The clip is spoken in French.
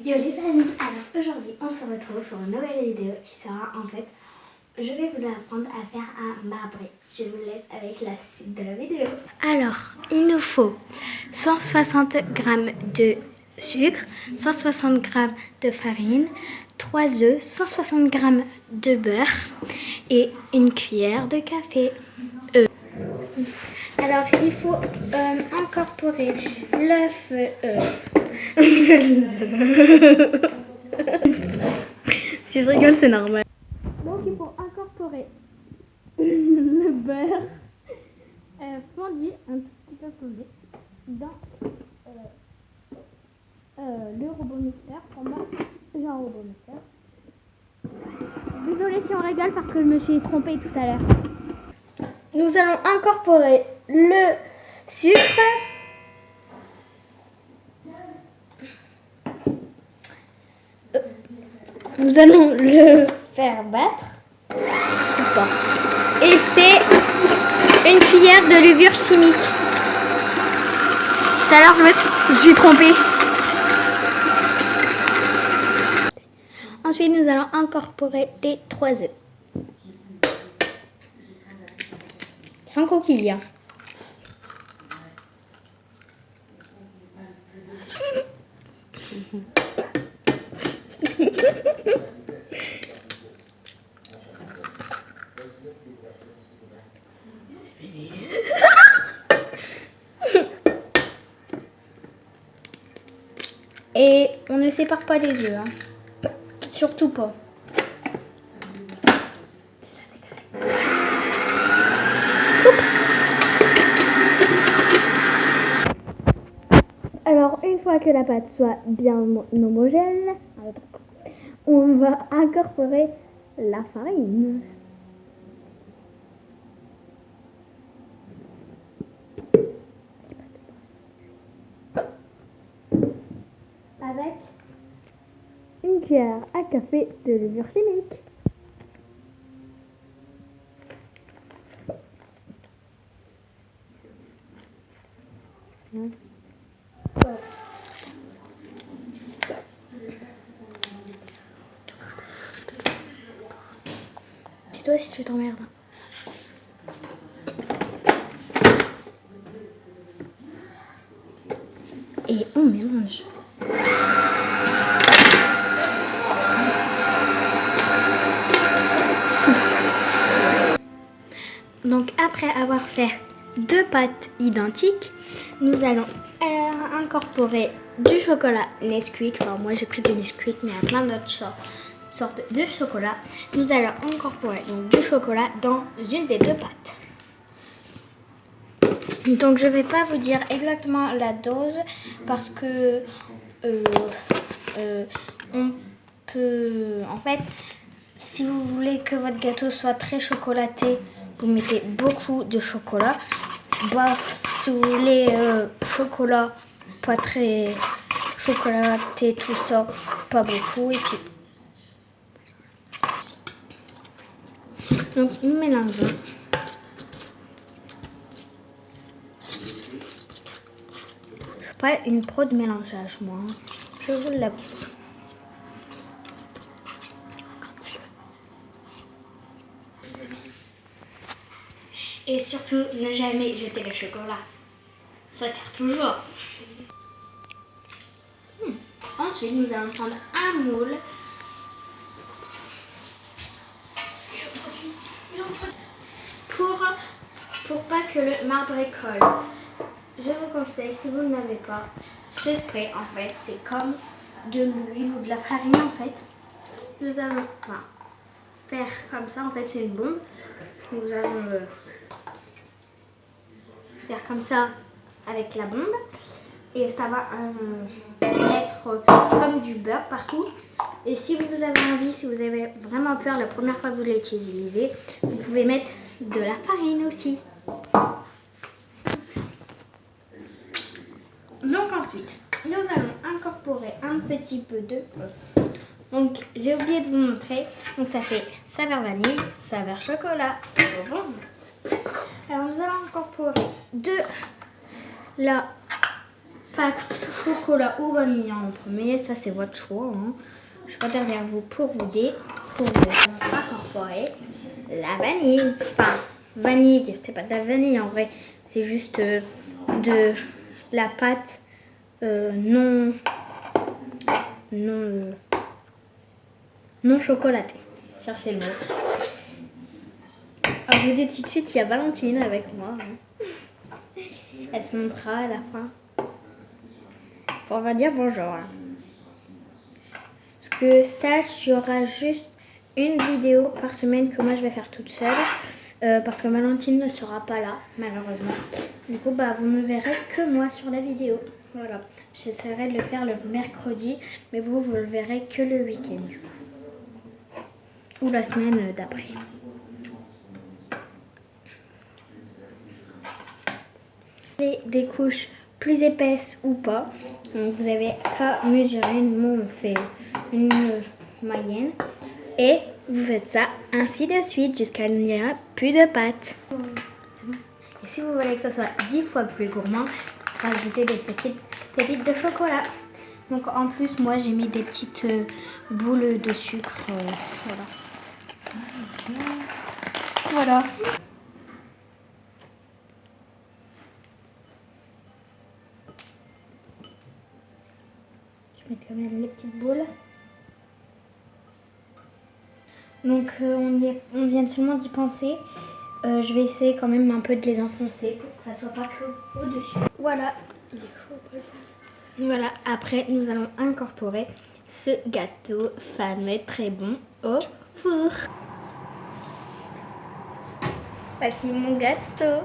Yo les amis, alors aujourd'hui on se retrouve pour une nouvelle vidéo qui sera en fait, je vais vous apprendre à faire un marbré. Je vous laisse avec la suite de la vidéo. Alors, il nous faut 160 g de sucre, 160 g de farine, 3 œufs, 160 g de beurre et une cuillère de café. Alors, il faut incorporer l'œuf. Si je rigole, c'est normal. Donc, il faut incorporer le beurre fondu, un tout petit peu fondu, dans le robot mixeur. Pour moi, j'ai un robot mixeur. Désolée si on rigole parce que je me suis trompée tout à l'heure. Nous allons incorporer le sucre. Nous allons le faire battre. Et c'est une cuillère de levure chimique. Tout à l'heure, je me suis trompée. Ensuite, nous allons incorporer les 3 œufs. Sans coquille. Et on ne sépare pas les œufs, hein. Surtout pas. Alors, une fois que la pâte soit bien homogène, on va incorporer la farine. Avec une cuillère à café de levure chimique. C'est toi si tu t'emmerdes. Et on mélange. Donc après avoir fait 2 pâtes identiques, nous allons incorporer du chocolat Nesquik. Alors moi j'ai pris du Nesquik, mais il y a plein d'autres sortes de chocolat. Nous allons incorporer donc du chocolat dans une des 2 pâtes. Donc je ne vais pas vous dire exactement la dose parce que on peut, en fait, si vous voulez que votre gâteau soit très chocolaté, vous mettez beaucoup de chocolat. Bah, si vous voulez chocolat pas très chocolaté, tout ça, pas beaucoup. Et puis, donc nous mélangeons. Je suis pas une pro de mélangeage, moi. Je vous l'avoue. Et surtout, ne jamais jeter le chocolat. Ça tire toujours. Ensuite, nous allons prendre un moule. Pour pas que le marbré colle. Je vous conseille, si vous ne l'avez pas, ce spray, en fait, c'est comme de l'huile ou de la farine, en fait. Nous allons faire comme ça, en fait, c'est une bombe. Nous allons faire comme ça avec la bombe. Et ça va mettre comme du beurre partout. Et si vous avez envie, si vous avez vraiment peur la première fois que vous l'utilisez, vous pouvez mettre de la farine aussi. Donc ensuite, nous allons incorporer un petit peu de... Donc j'ai oublié de vous montrer. Donc ça fait saveur vanille, saveur chocolat. Bon. Alors nous allons incorporer de la pâte chocolat ou vanille en premier, ça c'est votre choix. Hein. Je suis pas derrière vous pour vous incorporer la vanille. Enfin, vanille, c'est pas de la vanille en vrai, c'est juste de la pâte non chocolatée. Cherchez le mot. Alors je vous dis tout de suite, il y a Valentine avec moi. Hein. Elle se montrera à la fin. On va dire bonjour. Hein. Parce que sache, il y aura juste une vidéo par semaine que moi je vais faire toute seule. Parce que Valentine ne sera pas là, malheureusement. Du coup, bah, vous ne verrez que moi sur la vidéo. Voilà. J'essaierai de le faire le mercredi, mais vous le verrez que le week-end. Ou la semaine d'après. Des couches plus épaisses ou pas. Donc vous avez qu'à mesurer. Nous on fait une moyenne. Et vous faites ça ainsi de suite jusqu'à ce qu'il n'y ait plus de pâte. Et si vous voulez que ce soit 10 fois plus gourmand, rajoutez des petites pépites de chocolat. Donc en plus moi j'ai mis des petites boules de sucre. Voilà. Voilà. Je mets quand même les petites boules. Donc on vient seulement d'y penser. Je vais essayer quand même un peu de les enfoncer pour que ça soit pas que au-dessus. Voilà. Il est chaud. Voilà. Après nous allons incorporer ce gâteau fameux très bon au four. Voici mon gâteau.